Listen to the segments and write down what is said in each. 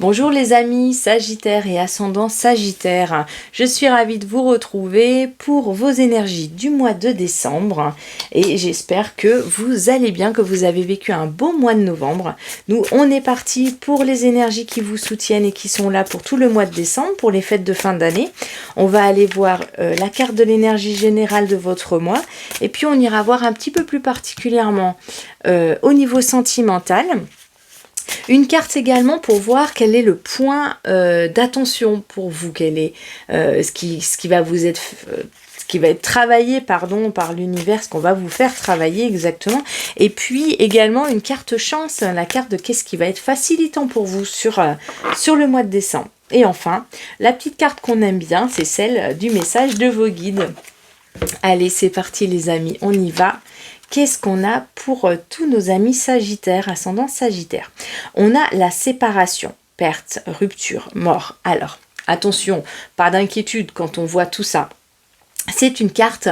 Bonjour les amis Sagittaire et ascendant Sagittaire, je suis ravie de vous retrouver pour vos énergies du mois de décembre et j'espère que vous allez bien, que vous avez vécu un beau mois de novembre. Nous on est parti pour les énergies qui vous soutiennent et qui sont là pour tout le mois de décembre, pour les fêtes de fin d'année. On va aller voir la carte de l'énergie générale de votre mois et puis on ira voir un petit peu plus particulièrement au niveau sentimental. Une carte également pour voir quel est le point d'attention pour vous, quel est ce qui va vous être ce qui va être travaillé par l'univers, ce qu'on va vous faire travailler exactement. Et puis également une carte chance, la carte de qu'est-ce qui va être facilitant pour vous sur le mois de décembre. Et enfin, la petite carte qu'on aime bien, c'est celle du message de vos guides. Allez, c'est parti les amis, on y va. Qu'est-ce qu'on a pour tous nos amis Sagittaires, ascendant Sagittaire? On a la séparation, perte, rupture, mort. Alors, attention, pas d'inquiétude quand on voit tout ça. C'est une carte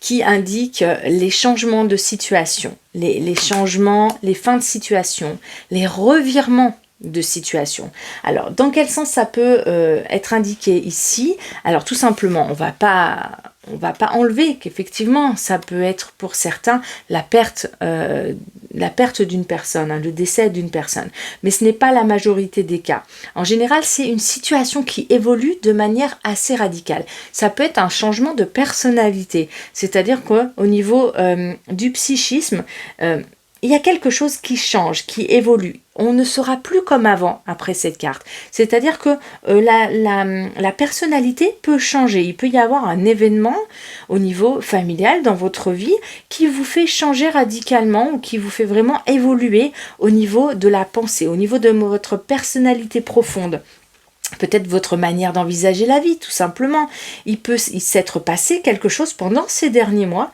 qui indique les changements de situation, les changements, les fins de situation, les revirements de situation. Alors, dans quel sens ça peut être indiqué ici? Alors, tout simplement, on va pas enlever qu'effectivement, ça peut être pour certains la perte d'une personne, le décès d'une personne. Mais ce n'est pas la majorité des cas. En général, c'est une situation qui évolue de manière assez radicale. Ça peut être un changement de personnalité. C'est-à-dire qu'au niveau du psychisme, il y a quelque chose qui change, qui évolue. On ne sera plus comme avant après cette carte. C'est-à-dire que la personnalité peut changer. Il peut y avoir un événement au niveau familial dans votre vie qui vous fait changer radicalement ou qui vous fait vraiment évoluer au niveau de la pensée, au niveau de votre personnalité profonde. Peut-être votre manière d'envisager la vie, tout simplement. Il peut s'être passé quelque chose pendant ces derniers mois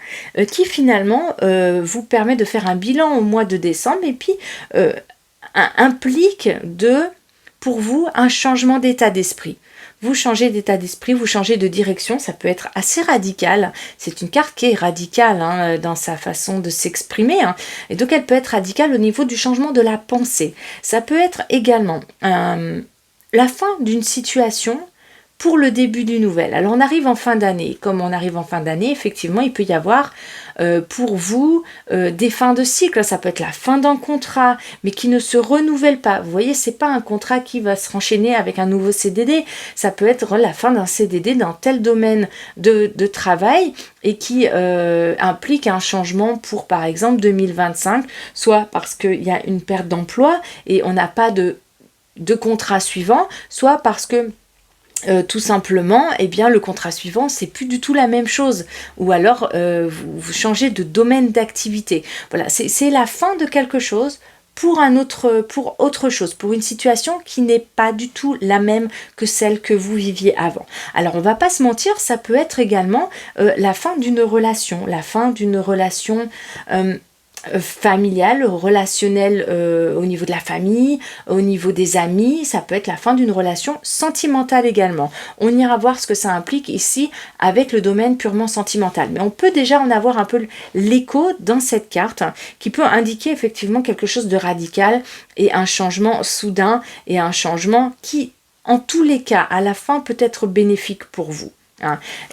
qui finalement vous permet de faire un bilan au mois de décembre et puis implique pour vous un changement d'état d'esprit. Vous changez d'état d'esprit, vous changez de direction, ça peut être assez radical. C'est une carte qui est radicale dans sa façon de s'exprimer. Et donc elle peut être radicale au niveau du changement de la pensée. Ça peut être également la fin d'une situation pour le début du nouvel. Alors on arrive en fin d'année. Comme on arrive en fin d'année, effectivement, il peut y avoir pour vous des fins de cycle. Ça peut être la fin d'un contrat, mais qui ne se renouvelle pas. Vous voyez, c'est pas un contrat qui va se renchaîner avec un nouveau CDD. Ça peut être la fin d'un CDD dans tel domaine de travail et qui implique un changement pour, par exemple, 2025, soit parce qu'il y a une perte d'emploi et on n'a pas de contrat suivant, soit parce que tout simplement, eh bien, le contrat suivant, c'est plus du tout la même chose. Ou alors, vous changez de domaine d'activité. Voilà, c'est la fin de quelque chose pour autre chose, pour une situation qui n'est pas du tout la même que celle que vous viviez avant. Alors, on va pas se mentir, ça peut être également la fin d'une relation, familial, relationnel au niveau de la famille, au niveau des amis, ça peut être la fin d'une relation sentimentale également. On ira voir ce que ça implique ici avec le domaine purement sentimental. Mais on peut déjà en avoir un peu l'écho dans cette carte qui peut indiquer effectivement quelque chose de radical et un changement soudain et un changement qui, en tous les cas, à la fin peut être bénéfique pour vous.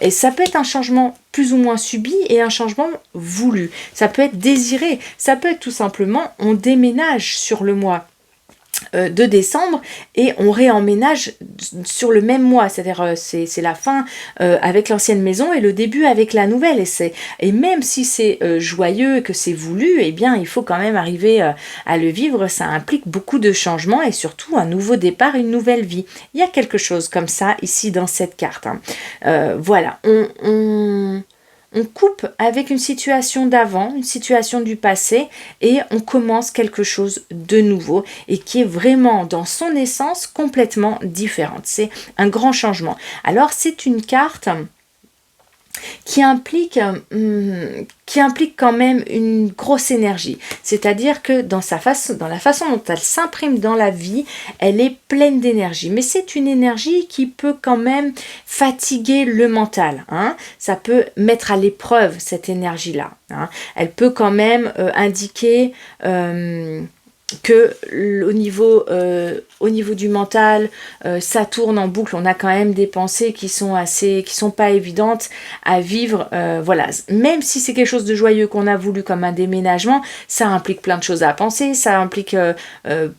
Et ça peut être un changement plus ou moins subi et un changement voulu. Ça peut être désiré. Ça peut être tout simplement, on déménage sur le mois de décembre et on réemménage sur le même mois, c'est-à-dire c'est la fin avec l'ancienne maison et le début avec la nouvelle, et même si c'est joyeux, que c'est voulu, eh bien il faut quand même arriver à le vivre. Ça implique beaucoup de changements et surtout un nouveau départ, une nouvelle vie. Il y a quelque chose comme ça ici dans cette carte. Voilà, on coupe avec une situation d'avant, une situation du passé, et on commence quelque chose de nouveau et qui est vraiment dans son essence complètement différente. C'est un grand changement. Alors c'est une carte qui implique quand même une grosse énergie. C'est-à-dire que dans la façon dont elle s'imprime dans la vie, elle est pleine d'énergie. Mais c'est une énergie qui peut quand même fatiguer le mental. Ça peut mettre à l'épreuve cette énergie-là. Elle peut quand même indiquer que au niveau du mental, ça tourne en boucle. On a quand même des pensées qui sont pas évidentes à vivre. Voilà, même si c'est quelque chose de joyeux qu'on a voulu comme un déménagement, ça implique plein de choses à penser, ça implique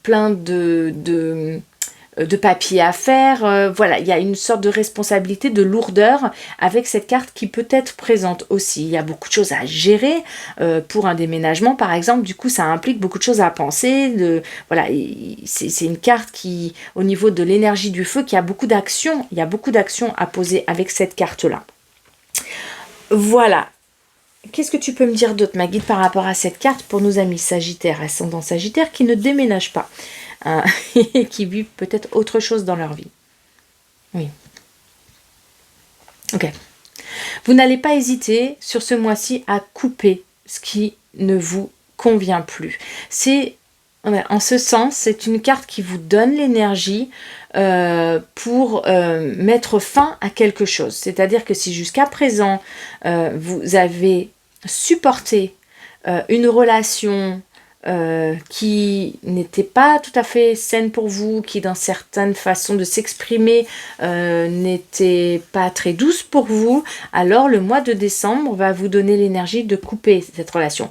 plein de papiers à faire. Voilà, il y a une sorte de responsabilité, de lourdeur avec cette carte qui peut être présente aussi. Il y a beaucoup de choses à gérer pour un déménagement, par exemple. Du coup, ça implique beaucoup de choses à penser. Voilà, c'est une carte qui, au niveau de l'énergie du feu, qui a beaucoup d'actions. Il y a beaucoup d'actions à poser avec cette carte-là. Voilà. Qu'est-ce que tu peux me dire d'autre, ma guide, par rapport à cette carte pour nos amis Sagittaires, ascendant Sagittaire, qui ne déménagent pas et qui vivent peut-être autre chose dans leur vie? Oui. Ok. Vous n'allez pas hésiter sur ce mois-ci à couper ce qui ne vous convient plus. En ce sens, c'est une carte qui vous donne l'énergie pour mettre fin à quelque chose. C'est-à-dire que si jusqu'à présent, vous avez supporté une relation qui n'était pas tout à fait saine pour vous, qui dans certaines façons de s'exprimer n'était pas très douce pour vous, alors le mois de décembre va vous donner l'énergie de couper cette relation.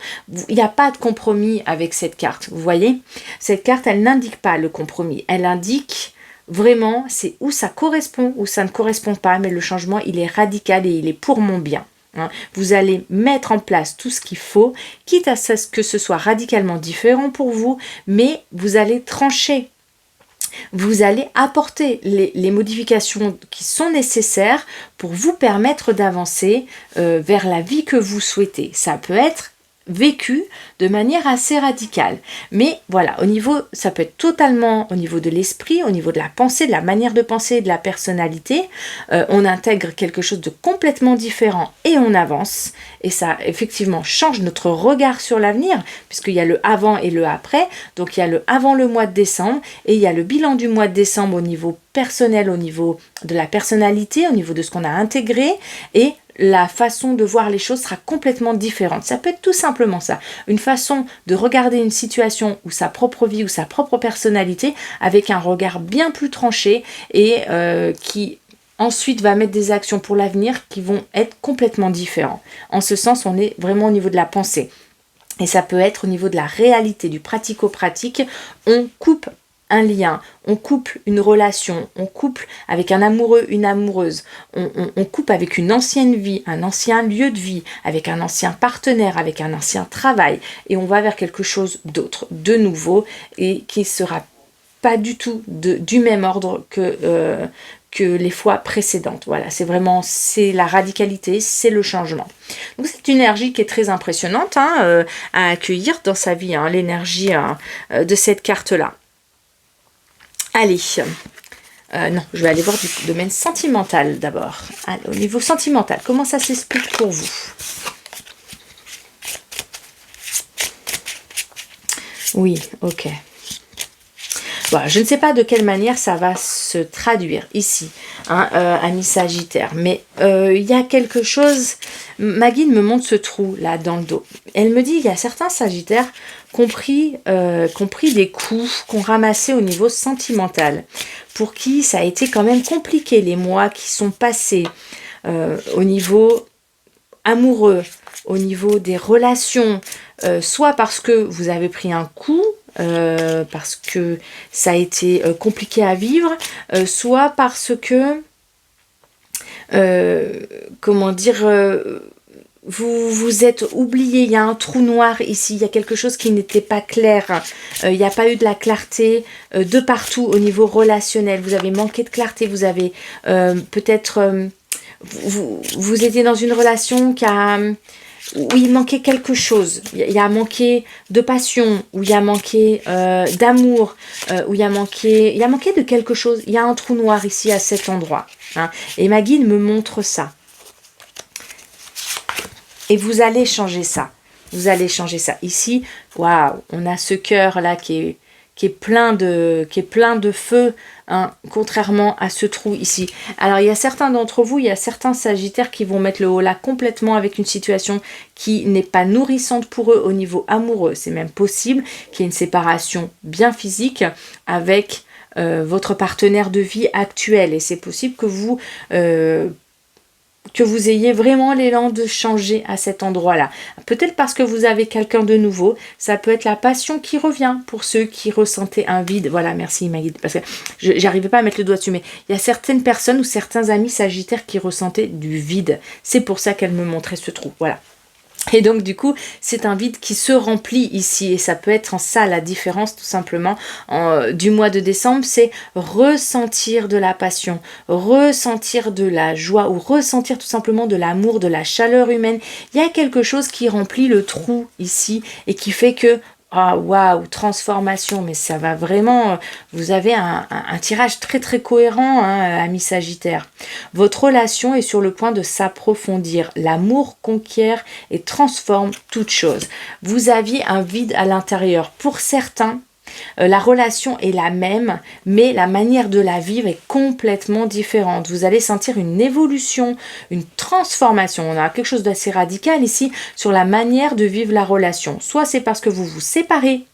Il n'y a pas de compromis avec cette carte, vous voyez. Cette carte, elle n'indique pas le compromis, elle indique vraiment, c'est où ça correspond, ou ça ne correspond pas, mais le changement, il est radical et il est pour mon bien. Vous allez mettre en place tout ce qu'il faut, quitte à ce que ce soit radicalement différent pour vous, mais vous allez trancher. Vous allez apporter les modifications qui sont nécessaires pour vous permettre d'avancer vers la vie que vous souhaitez. Ça peut être vécu de manière assez radicale. Mais voilà, ça peut être totalement au niveau de l'esprit, au niveau de la pensée, de la manière de penser, de la personnalité. On intègre quelque chose de complètement différent et on avance. Et ça, effectivement, change notre regard sur l'avenir, puisqu'il y a le avant et le après. Donc, il y a le avant le mois de décembre et il y a le bilan du mois de décembre au niveau personnel, au niveau de la personnalité, au niveau de ce qu'on a intégré, et la façon de voir les choses sera complètement différente. Ça peut être tout simplement ça, une façon de regarder une situation ou sa propre vie ou sa propre personnalité avec un regard bien plus tranché et qui ensuite va mettre des actions pour l'avenir qui vont être complètement différents. En ce sens, on est vraiment au niveau de la pensée. Et ça peut être au niveau de la réalité, du pratico-pratique. On coupe un lien, on coupe une relation, on coupe avec un amoureux, une amoureuse, on coupe avec une ancienne vie, un ancien lieu de vie, avec un ancien partenaire, avec un ancien travail, et on va vers quelque chose d'autre, de nouveau, et qui sera pas du tout du même ordre que les fois précédentes. Voilà, c'est la radicalité, c'est le changement. Donc c'est une énergie qui est très impressionnante à accueillir dans sa vie, l'énergie de cette carte-là. Allez, non, je vais aller voir du domaine sentimental d'abord. Au niveau sentimental, comment ça s'explique pour vous? Oui, ok. Voilà, je ne sais pas de quelle manière ça va se traduire ici, amis Sagittaire, mais il y a quelque chose, ma guide me montre ce trou là dans le dos. Elle me dit il y a certains Sagittaires qui ont pris des coups, qui ont ramassé au niveau sentimental, pour qui ça a été quand même compliqué les mois qui sont passés au niveau amoureux, au niveau des relations, soit parce que vous avez pris un coup, parce que ça a été compliqué à vivre, soit parce que comment dire, vous vous êtes oublié, il y a un trou noir ici, il y a quelque chose qui n'était pas clair, il n'y a pas eu de la clarté de partout au niveau relationnel, vous avez manqué de clarté, vous avez peut-être vous étiez dans une relation où il manquait quelque chose, il y a manqué de passion, où il y a manqué d'amour, où il y a manqué de quelque chose, il y a un trou noir ici à cet endroit, et ma guide me montre ça. Et vous allez changer ça. Vous allez changer ça. Ici, waouh, on a ce cœur là qui qui est plein de feu, hein, contrairement à ce trou ici. Alors il y a certains d'entre vous, il y a certains sagittaires qui vont mettre le holà complètement avec une situation qui n'est pas nourrissante pour eux au niveau amoureux. C'est même possible qu'il y ait une séparation bien physique avec votre partenaire de vie actuel, et c'est possible que vous ayez vraiment l'élan de changer à cet endroit-là. Peut-être parce que vous avez quelqu'un de nouveau, ça peut être la passion qui revient pour ceux qui ressentaient un vide. Voilà, merci Maguide, parce que j'arrivais pas à mettre le doigt dessus, mais il y a certaines personnes ou certains amis sagittaires qui ressentaient du vide. C'est pour ça qu'elle me montrait ce trou, voilà. Et donc du coup, c'est un vide qui se remplit ici, et ça peut être en ça la différence tout simplement du mois de décembre, c'est ressentir de la passion, ressentir de la joie, ou ressentir tout simplement de l'amour, de la chaleur humaine. Il y a quelque chose qui remplit le trou ici et qui fait que ah waouh, transformation, mais ça va vraiment, vous avez un tirage très très cohérent, hein, ami Sagittaire. Votre relation est sur le point de s'approfondir. L'amour conquiert et transforme toute chose. Vous aviez un vide à l'intérieur. Pour certains, la relation est la même, mais la manière de la vivre est complètement différente. Vous allez sentir une évolution, une transformation. On a quelque chose d'assez radical ici sur la manière de vivre la relation. Soit c'est parce que vous vous séparez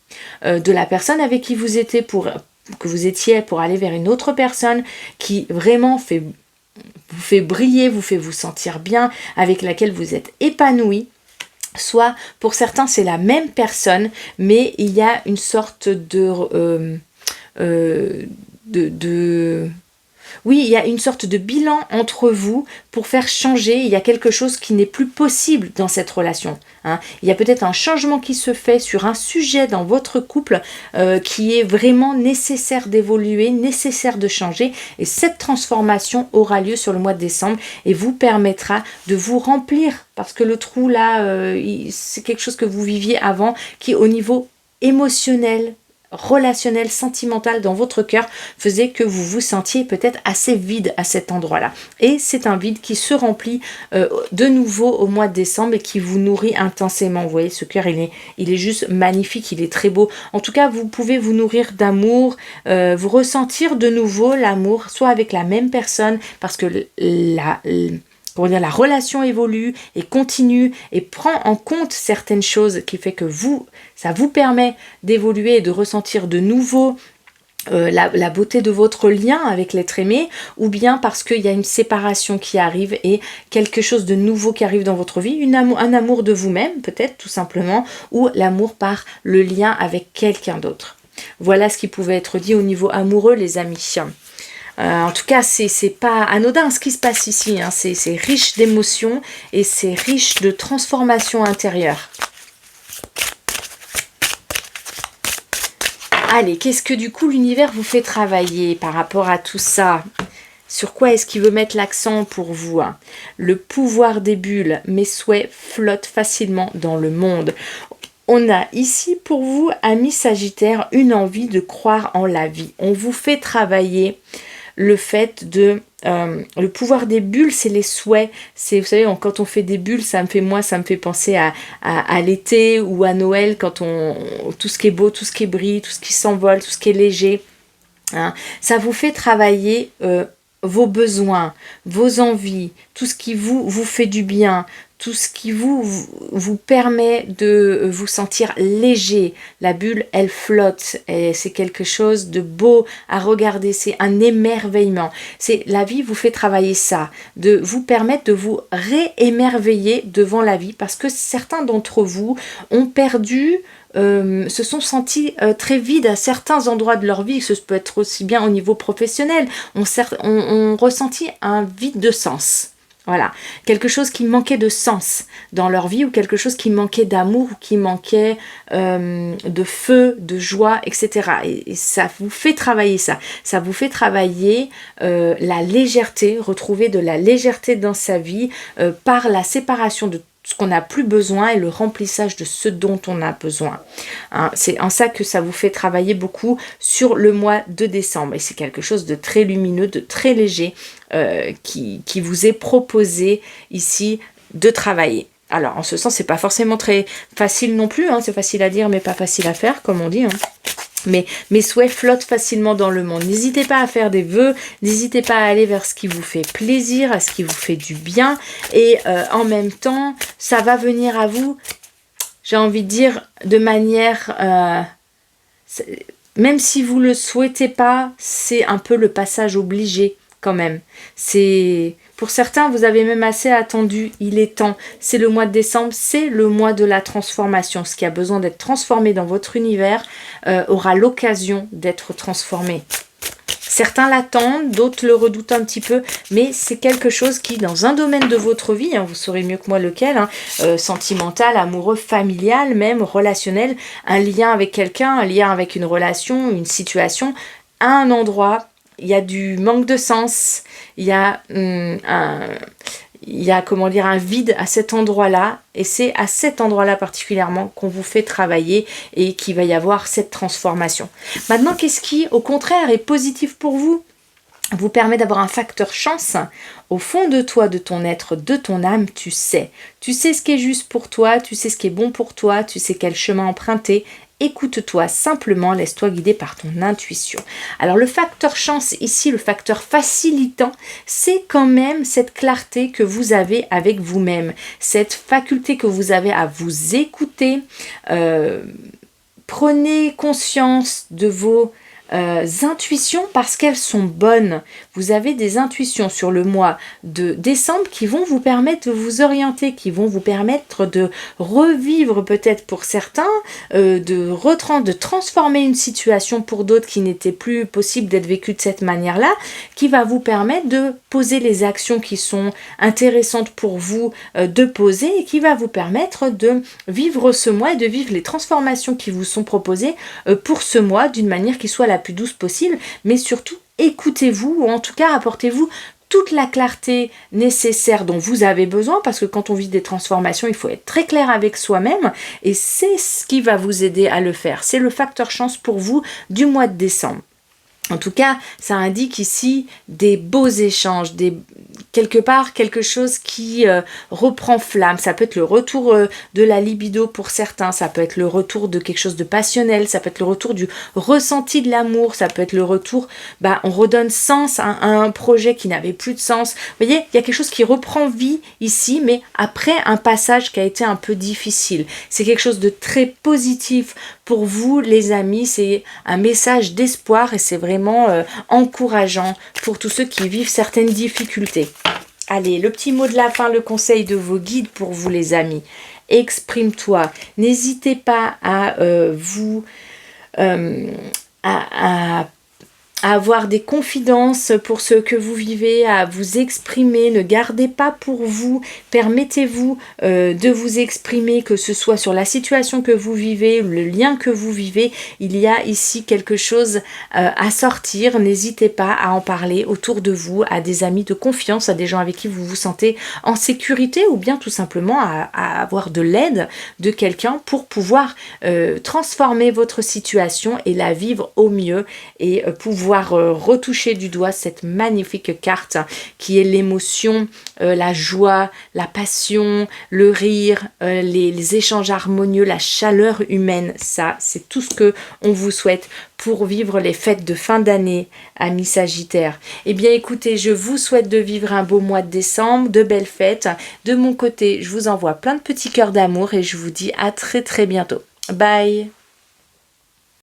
de la personne avec qui vous étiez pour aller vers une autre personne qui vraiment vous fait briller, vous fait vous sentir bien, avec laquelle vous êtes épanoui. Soit pour certains c'est la même personne, mais il y a une sorte oui, il y a une sorte de bilan entre vous pour faire changer. Il y a quelque chose qui n'est plus possible dans cette relation, hein. Il y a peut-être un changement qui se fait sur un sujet dans votre couple qui est vraiment nécessaire d'évoluer, nécessaire de changer. Et cette transformation aura lieu sur le mois de décembre et vous permettra de vous remplir. Parce que le trou là, c'est quelque chose que vous viviez avant qui au niveau émotionnel, relationnel, sentimental dans votre cœur faisait que vous vous sentiez peut-être assez vide à cet endroit-là. Et c'est un vide qui se remplit de nouveau au mois de décembre et qui vous nourrit intensément. Vous voyez, ce cœur, il est juste magnifique, il est très beau. En tout cas, vous pouvez vous nourrir d'amour, vous ressentir de nouveau l'amour, soit avec la même personne, parce que la relation évolue et continue et prend en compte certaines choses qui fait que ça vous permet d'évoluer et de ressentir de nouveau la beauté de votre lien avec l'être aimé, ou bien parce qu'il y a une séparation qui arrive et quelque chose de nouveau qui arrive dans votre vie, un amour de vous-même peut-être tout simplement, ou l'amour par le lien avec quelqu'un d'autre. Voilà ce qui pouvait être dit au niveau amoureux, les amis. En tout cas, c'est pas anodin ce qui se passe ici, hein. C'est riche d'émotions et c'est riche de transformation intérieure. Allez, qu'est-ce que du coup l'univers vous fait travailler par rapport à tout ça? Sur quoi est-ce qu'il veut mettre l'accent pour vous, hein? Le pouvoir des bulles, mes souhaits flottent facilement dans le monde. On a ici pour vous, amis Sagittaire, une envie de croire en la vie. On vous fait travailler le fait de... le pouvoir des bulles, c'est les souhaits. Vous savez, quand on fait des bulles, ça me fait penser à l'été ou à Noël, quand tout ce qui est beau, tout ce qui brille, tout ce qui s'envole, tout ce qui est léger, hein. Ça vous fait travailler vos besoins, vos envies, tout ce qui vous fait du bien, tout ce qui vous permet de vous sentir léger. La bulle, elle flotte, et c'est quelque chose de beau à regarder, c'est un émerveillement. La vie vous fait travailler ça, de vous permettre de vous réémerveiller devant la vie, parce que certains d'entre vous ont perdu, se sont sentis très vides à certains endroits de leur vie. Ce peut être aussi bien au niveau professionnel, on ressentit un vide de sens. Voilà, quelque chose qui manquait de sens dans leur vie, ou quelque chose qui manquait d'amour, ou qui manquait de feu, de joie, etc. Et ça vous fait travailler ça. Ça vous fait travailler la légèreté, retrouver de la légèreté dans sa vie par la séparation de ce qu'on n'a plus besoin et le remplissage de ce dont on a besoin, hein. C'est en ça que ça vous fait travailler beaucoup sur le mois de décembre. Et c'est quelque chose de très lumineux, de très léger qui vous est proposé ici de travailler. Alors, en ce sens, c'est pas forcément très facile non plus, hein. C'est facile à dire, mais pas facile à faire, comme on dit, hein. Mes souhaits flottent facilement dans le monde. N'hésitez pas à faire des vœux, n'hésitez pas à aller vers ce qui vous fait plaisir, à ce qui vous fait du bien. Et en même temps, ça va venir à vous, j'ai envie de dire, de manière... même si vous ne le souhaitez pas, c'est un peu le passage obligé quand même. Pour certains, vous avez même assez attendu, il est temps. C'est le mois de décembre, c'est le mois de la transformation. Ce qui a besoin d'être transformé dans votre univers aura l'occasion d'être transformé. Certains l'attendent, d'autres le redoutent un petit peu, mais c'est quelque chose qui, dans un domaine de votre vie, vous saurez mieux que moi lequel, sentimental, amoureux, familial, même relationnel, un lien avec quelqu'un, un lien avec une relation, une situation, à un endroit, il y a du manque de sens, il y a comment dire, un vide à cet endroit-là, et c'est à cet endroit-là particulièrement qu'on vous fait travailler et qu'il va y avoir cette transformation. Maintenant, qu'est-ce qui, au contraire, est positif pour vous permet d'avoir un facteur chance? Au fond de toi, de ton être, de ton âme, tu sais ce qui est juste pour toi, tu sais ce qui est bon pour toi, tu sais quel chemin emprunter. Écoute-toi simplement, laisse-toi guider par ton intuition. Alors le facteur chance ici, le facteur facilitant, c'est quand même cette clarté que vous avez avec vous-même, cette faculté que vous avez à vous écouter. Prenez conscience de vos intuitions parce qu'elles sont bonnes. Vous avez des intuitions sur le mois de décembre qui vont vous permettre de vous orienter, qui vont vous permettre de revivre peut-être pour certains, de transformer une situation pour d'autres qui n'était plus possible d'être vécue de cette manière-là, qui va vous permettre de poser les actions qui sont intéressantes pour vous de poser et qui va vous permettre de vivre ce mois et de vivre les transformations qui vous sont proposées pour ce mois d'une manière qui soit la plus douce possible, mais surtout écoutez-vous, ou en tout cas apportez-vous toute la clarté nécessaire dont vous avez besoin, parce que quand on vit des transformations, il faut être très clair avec soi-même, et c'est ce qui va vous aider à le faire. C'est le facteur chance pour vous du mois de décembre. En tout cas, ça indique ici des beaux échanges, quelque part quelque chose qui reprend flamme. Ça peut être le retour de la libido pour certains, ça peut être le retour de quelque chose de passionnel, ça peut être le retour du ressenti de l'amour, ça peut être le retour, on redonne sens à un projet qui n'avait plus de sens. Vous voyez, il y a quelque chose qui reprend vie ici, mais après un passage qui a été un peu difficile. C'est quelque chose de très positif pour vous, les amis, c'est un message d'espoir et c'est vraiment encourageant pour tous ceux qui vivent certaines difficultés. Allez, le petit mot de la fin, le conseil de vos guides pour vous, les amis. Exprime-toi. N'hésitez pas à avoir des confidences pour ce que vous vivez, à vous exprimer, ne gardez pas pour vous, permettez-vous de vous exprimer, que ce soit sur la situation que vous vivez, le lien que vous vivez, il y a ici quelque chose à sortir, n'hésitez pas à en parler autour de vous, à des amis de confiance, à des gens avec qui vous vous sentez en sécurité, ou bien tout simplement à avoir de l'aide de quelqu'un pour pouvoir transformer votre situation et la vivre au mieux et pouvoir retoucher du doigt cette magnifique carte qui est l'émotion, la joie, la passion, le rire, les échanges harmonieux, la chaleur humaine. Ça, c'est tout ce que on vous souhaite pour vivre les fêtes de fin d'année, amis Sagittaires. Eh bien écoutez, je vous souhaite de vivre un beau mois de décembre, de belles fêtes. De mon côté, je vous envoie plein de petits cœurs d'amour et je vous dis à très très bientôt. Bye!